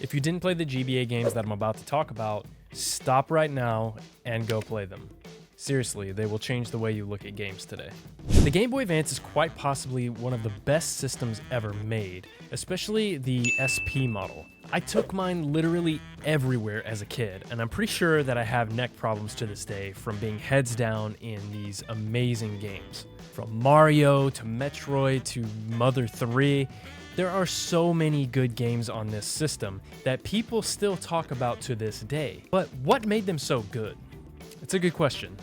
If you didn't play the GBA games that I'm about to talk about, stop right now and go play them. Seriously, they will change the way you look at games today. The Game Boy Advance is quite possibly one of the best systems ever made, especially the SP model. I took mine literally everywhere as a kid, and I'm pretty sure that I have neck problems to this day from being heads down in these amazing games. From Mario to Metroid to Mother 3, there are so many good games on this system that people still talk about to this day. But what made them so good? It's a good question.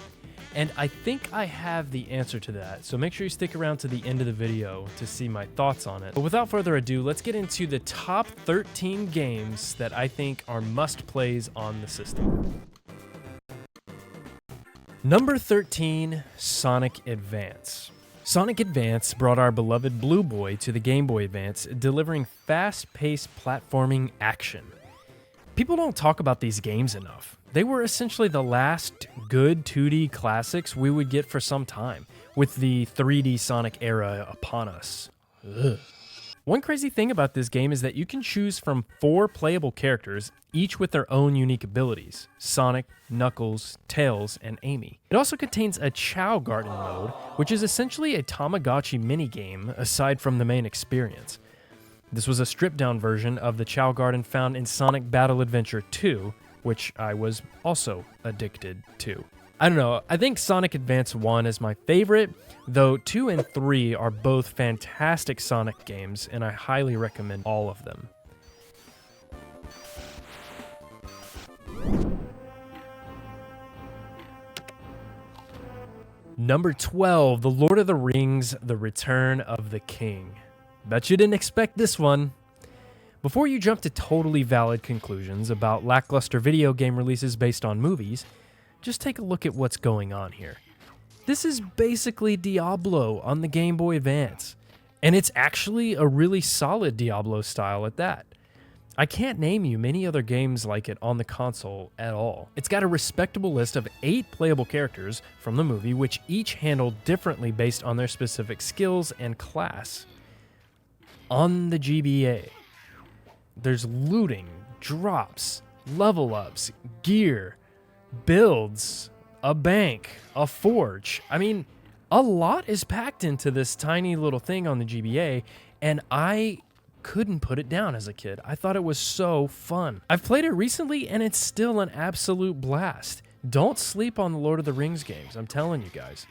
And I think I have the answer to that, so make sure you stick around to the end of the video to see my thoughts on it. But without further ado, let's get into the top 13 games that I think are must-plays on the system. Number 13, Sonic Advance. Sonic Advance brought our beloved Blue Boy to the Game Boy Advance, delivering fast-paced platforming action. People don't talk about these games enough. They were essentially the last good 2D classics we would get for some time, with the 3D Sonic era upon us. Ugh. One crazy thing about this game is that you can choose from 4 playable characters, each with their own unique abilities: Sonic, Knuckles, Tails, and Amy. It also contains a Chow Garden mode, which is essentially a Tamagotchi minigame aside from the main experience. This was a stripped-down version of the Chow Garden found in Sonic Battle Adventure 2, which I was also addicted to. I don't know, I think Sonic Advance 1 is my favorite, though 2 and 3 are both fantastic Sonic games, and I highly recommend all of them. Number 12, The Lord of the Rings: The Return of the King. Bet you didn't expect this one. Before you jump to totally valid conclusions about lackluster video game releases based on movies, just take a look at what's going on here. This is basically Diablo on the Game Boy Advance, and it's actually a really solid Diablo style at that. I can't name you many other games like it on the console at all. It's got a respectable list of 8 playable characters from the movie, which each handled differently based on their specific skills and class. On the GBA, there's looting, drops, level ups, gear, builds, a bank, a forge. I mean, a lot is packed into this tiny little thing on the GBA, and I couldn't put it down as a kid. I thought it was so fun. I've played it recently, and it's still an absolute blast. Don't sleep on the Lord of the Rings games, I'm telling you guys.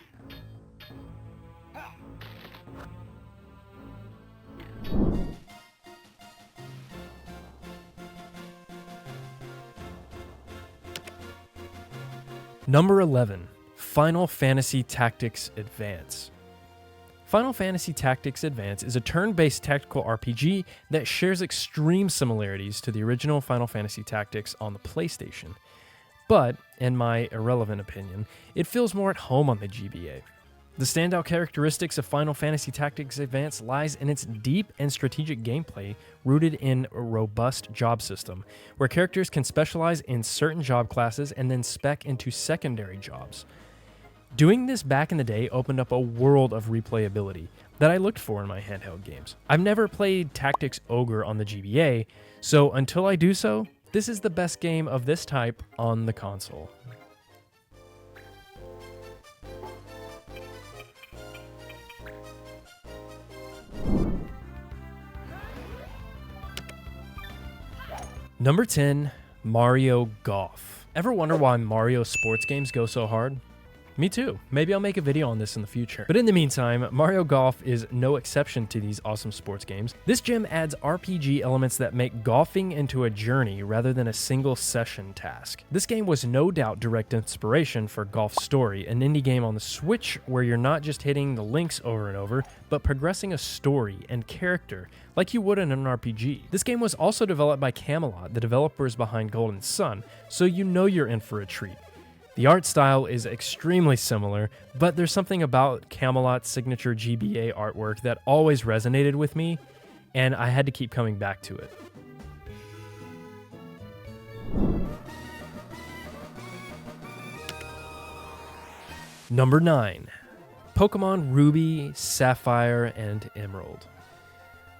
Number 11, Final Fantasy Tactics Advance. Final Fantasy Tactics Advance is a turn-based tactical RPG that shares extreme similarities to the original Final Fantasy Tactics on the PlayStation. But, in my irrelevant opinion, it feels more at home on the GBA. The standout characteristics of Final Fantasy Tactics Advance lies in its deep and strategic gameplay rooted in a robust job system, where characters can specialize in certain job classes and then spec into secondary jobs. Doing this back in the day opened up a world of replayability that I looked for in my handheld games. I've never played Tactics Ogre on the GBA, so until I do so, this is the best game of this type on the console. Number 10, Mario Golf. Ever wonder why Mario sports games go so hard? Me too. Maybe I'll make a video on this in the future. But in the meantime, Mario Golf is no exception to these awesome sports games. This gem adds RPG elements that make golfing into a journey rather than a single session task. This game was no doubt direct inspiration for Golf Story, an indie game on the Switch where you're not just hitting the links over and over, but progressing a story and character like you would in an RPG. This game was also developed by Camelot, the developers behind Golden Sun, so you know you're in for a treat. The art style is extremely similar, but there's something about Camelot's signature GBA artwork that always resonated with me, and I had to keep coming back to it. Number 9, Pokemon Ruby, Sapphire, and Emerald.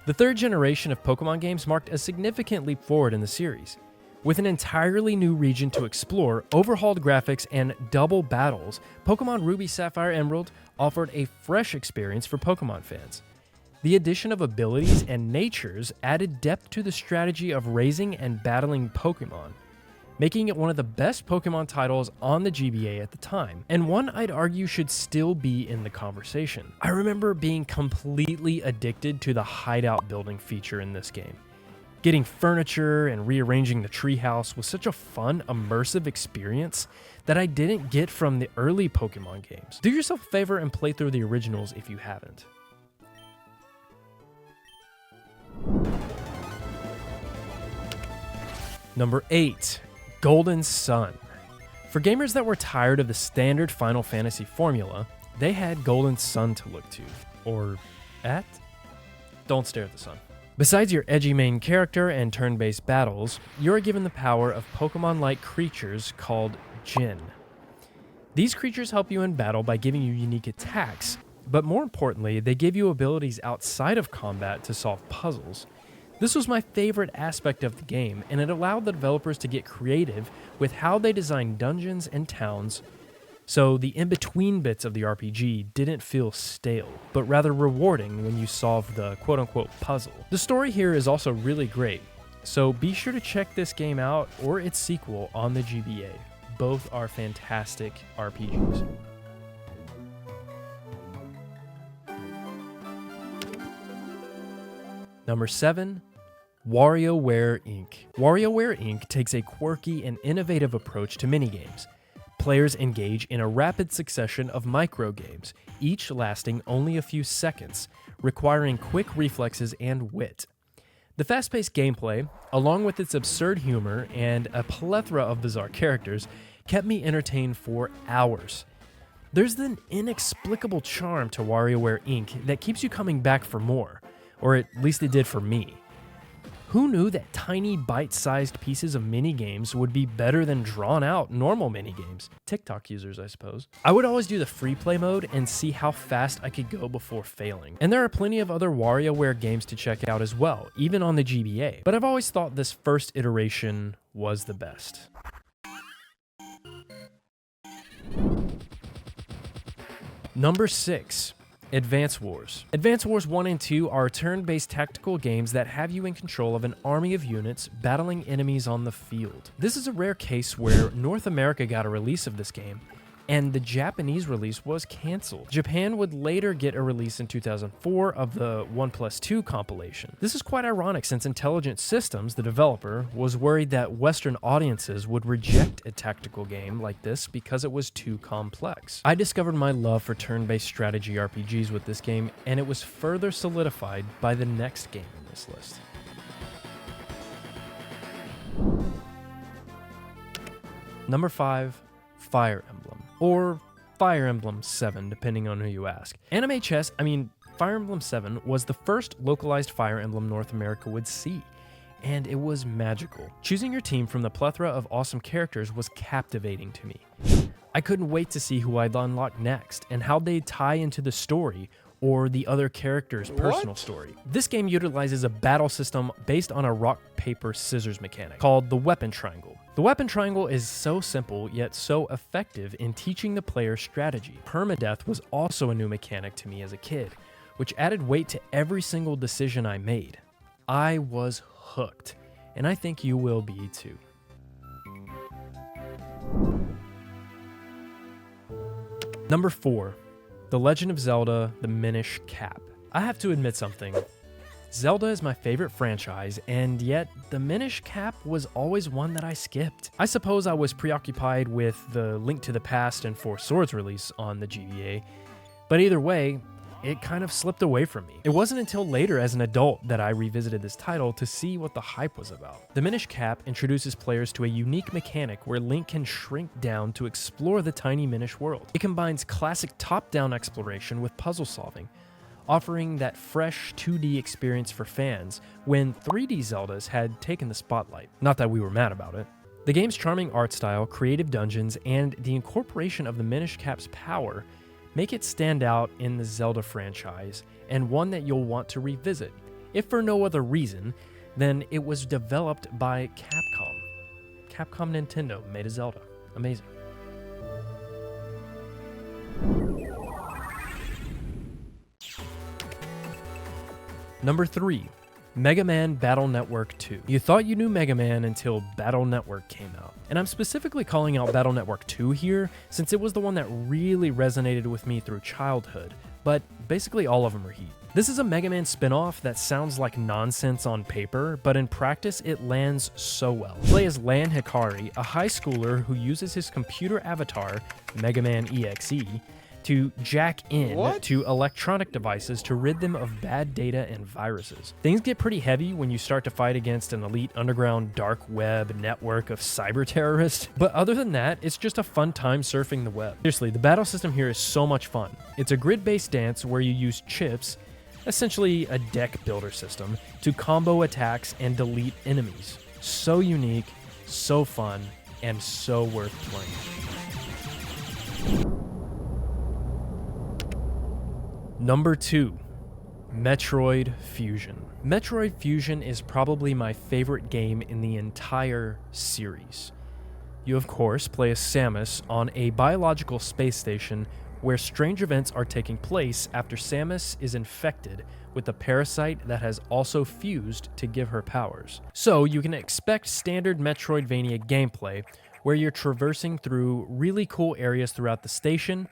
The third generation of Pokemon games marked a significant leap forward in the series. With an entirely new region to explore, overhauled graphics, and double battles, Pokemon Ruby Sapphire Emerald offered a fresh experience for Pokemon fans. The addition of abilities and natures added depth to the strategy of raising and battling Pokemon, making it one of the best Pokemon titles on the GBA at the time, and one I'd argue should still be in the conversation. I remember being completely addicted to the hideout building feature in this game. Getting furniture and rearranging the treehouse was such a fun, immersive experience that I didn't get from the early Pokemon games. Do yourself a favor and play through the originals if you haven't. Number 8. Golden Sun. For gamers that were tired of the standard Final Fantasy formula, they had Golden Sun to look to. Or at? Don't stare at the sun. Besides your edgy main character and turn-based battles, you are given the power of Pokemon-like creatures called Jin. These creatures help you in battle by giving you unique attacks, but more importantly, they give you abilities outside of combat to solve puzzles. This was my favorite aspect of the game, and it allowed the developers to get creative with how they designed dungeons and towns, so the in-between bits of the RPG didn't feel stale, but rather rewarding when you solved the quote-unquote puzzle. The story here is also really great, so be sure to check this game out or its sequel on the GBA. Both are fantastic RPGs. Number 7. WarioWare Inc. WarioWare Inc. takes a quirky and innovative approach to minigames. Players engage in a rapid succession of microgames, each lasting only a few seconds, requiring quick reflexes and wit. The fast-paced gameplay, along with its absurd humor and a plethora of bizarre characters, kept me entertained for hours. There's an inexplicable charm to WarioWare Inc. that keeps you coming back for more, or at least it did for me. Who knew that tiny bite-sized pieces of minigames would be better than drawn-out normal minigames? TikTok users, I suppose. I would always do the free play mode and see how fast I could go before failing. And there are plenty of other WarioWare games to check out as well, even on the GBA. But I've always thought this first iteration was the best. Number 6. Advance Wars. Advance Wars 1 and 2 are turn-based tactical games that have you in control of an army of units battling enemies on the field. This is a rare case where North America got a release of this game, and the Japanese release was canceled. Japan would later get a release in 2004 of the 1+2 compilation. This is quite ironic since Intelligent Systems, the developer, was worried that Western audiences would reject a tactical game like this because it was too complex. I discovered my love for turn-based strategy RPGs with this game, and it was further solidified by the next game in this list. Number 5. Fire Emblem, or Fire Emblem 7, depending on who you ask. Fire Emblem 7 was the first localized Fire Emblem North America would see, and it was magical. Choosing your team from the plethora of awesome characters was captivating to me. I couldn't wait to see who I'd unlock next, and how they'd tie into the story or the other character's personal story. This game utilizes a battle system based on a rock, paper, scissors mechanic called the Weapon Triangle. The Weapon Triangle is so simple yet so effective in teaching the player strategy. Permadeath was also a new mechanic to me as a kid, which added weight to every single decision I made. I was hooked, and I think you will be too. Number 4. The Legend of Zelda: The Minish Cap. I have to admit something. Zelda is my favorite franchise, and yet the Minish Cap was always one that I skipped. I suppose I was preoccupied with the Link to the Past and Four Swords release on the GBA, but either way, it kind of slipped away from me. It wasn't until later as an adult that I revisited this title to see what the hype was about. The Minish Cap introduces players to a unique mechanic where Link can shrink down to explore the tiny Minish world. It combines classic top-down exploration with puzzle solving, offering that fresh 2D experience for fans when 3D Zeldas had taken the spotlight. Not that we were mad about it. The game's charming art style, creative dungeons, and the incorporation of the Minish Cap's power make it stand out in the Zelda franchise, and one that you'll want to revisit, if for no other reason than it was developed by Capcom. Capcom Nintendo made a Zelda. Amazing. Number 3, Mega Man Battle Network 2. You thought you knew Mega Man until Battle Network came out. And I'm specifically calling out Battle Network 2 here, since it was the one that really resonated with me through childhood, but basically all of them are heat. This is a Mega Man spin-off that sounds like nonsense on paper, but in practice it lands so well. Play as Lan Hikari, a high schooler who uses his computer avatar, Mega Man EXE, to jack in to electronic devices to rid them of bad data and viruses. Things get pretty heavy when you start to fight against an elite underground dark web network of cyber terrorists, but other than that, it's just a fun time surfing the web. Seriously, the battle system here is so much fun. It's a grid-based dance where you use chips, essentially a deck builder system, to combo attacks and delete enemies. So unique, so fun, and so worth playing. Number 2, Metroid Fusion. Metroid Fusion is probably my favorite game in the entire series. You of course play as Samus on a biological space station where strange events are taking place after Samus is infected with a parasite that has also fused to give her powers. So you can expect standard Metroidvania gameplay where you're traversing through really cool areas throughout the station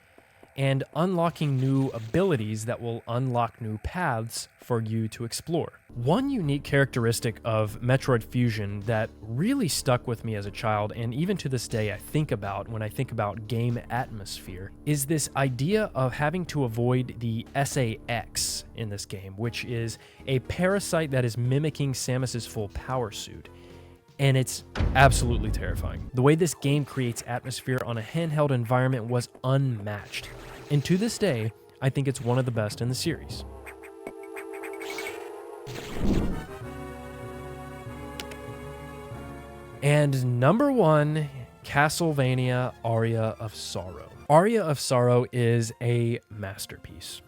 and unlocking new abilities that will unlock new paths for you to explore. One unique characteristic of Metroid Fusion that really stuck with me as a child, and even to this day I think about when I think about game atmosphere, is this idea of having to avoid the SAX in this game, which is a parasite that is mimicking Samus's full power suit. And it's absolutely terrifying. The way this game creates atmosphere on a handheld environment was unmatched. And to this day, I think it's one of the best in the series. And number 1, Castlevania Aria of Sorrow. Aria of Sorrow is a masterpiece.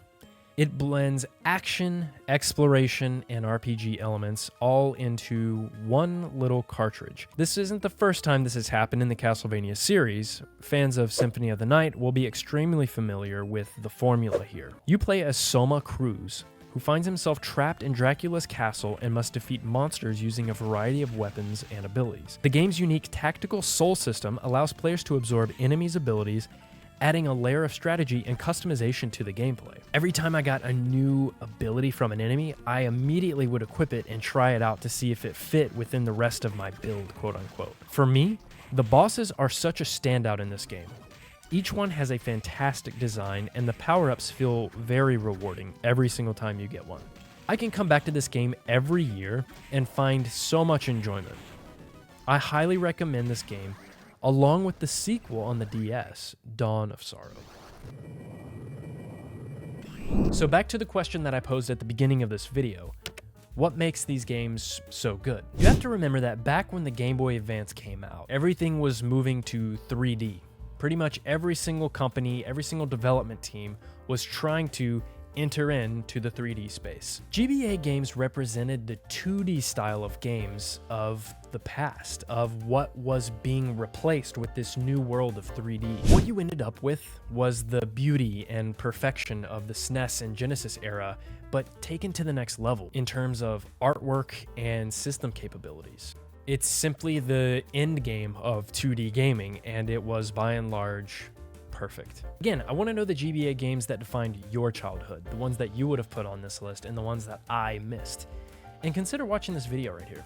It blends action, exploration, and RPG elements all into one little cartridge. This isn't the first time this has happened in the Castlevania series. Fans of Symphony of the Night will be extremely familiar with the formula here. You play as Soma Cruz, who finds himself trapped in Dracula's castle and must defeat monsters using a variety of weapons and abilities. The game's unique tactical soul system allows players to absorb enemies' abilities, adding a layer of strategy and customization to the gameplay. Every time I got a new ability from an enemy, I immediately would equip it and try it out to see if it fit within the rest of my build, quote unquote. For me, the bosses are such a standout in this game. Each one has a fantastic design, and the power-ups feel very rewarding every single time you get one. I can come back to this game every year and find so much enjoyment. I highly recommend this game, along with the sequel on the DS, Dawn of Sorrow. So back to the question that I posed at the beginning of this video. What makes these games so good? You have to remember that back when the Game Boy Advance came out, everything was moving to 3D. Pretty much every single company, every single development team was trying to enter into the 3D space. GBA games represented the 2D style of games of the past, of what was being replaced with this new world of 3D. What you ended up with was the beauty and perfection of the SNES and Genesis era, but taken to the next level in terms of artwork and system capabilities. It's simply the end game of 2D gaming, and it was by and large perfect. Again, I want to know the GBA games that defined your childhood, the ones that you would have put on this list and the ones that I missed. And consider watching this video right here.